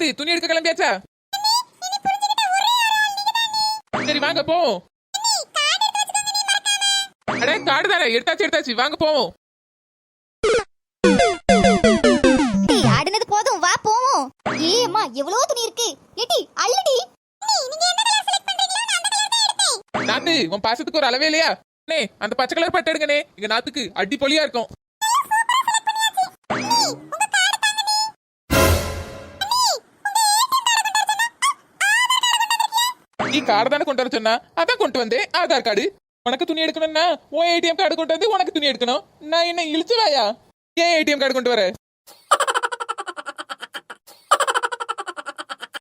நாத்து துணி எடுக்க கிளம்பியாச்சா? சரி வாங்க போவோம். அடே காடு தானே, எடுத்தாச்சு வாங்க போவோம். ஆடுனது போதும், வா போவோம். ஏம்மா எவ்வளவு துணி இருக்கு, ஏடி அள்ளடி. நாத்து உன் பாசத்துக்கு ஒரு அளவே இல்லையா? அந்த பச்சை கலர் பட்டு எடுங்கனே, எங்க நாத்துக்கு அடிப்பொலியா இருக்கும். நீ கார்டு தானே கொண்டு வர சொன்னா, அதான் கொண்டு வந்தேன். ஆதார் கார்டு. உனக்கு துணி எடுக்கணும்னா உன் ஏடிஎம் கார்டு கொண்டு வந்து உனக்கு துணி எடுக்கணும். நான் என்ன இழுச்சுவாயா? ஏன் ஏடிஎம் கார்டு கொண்டு வர?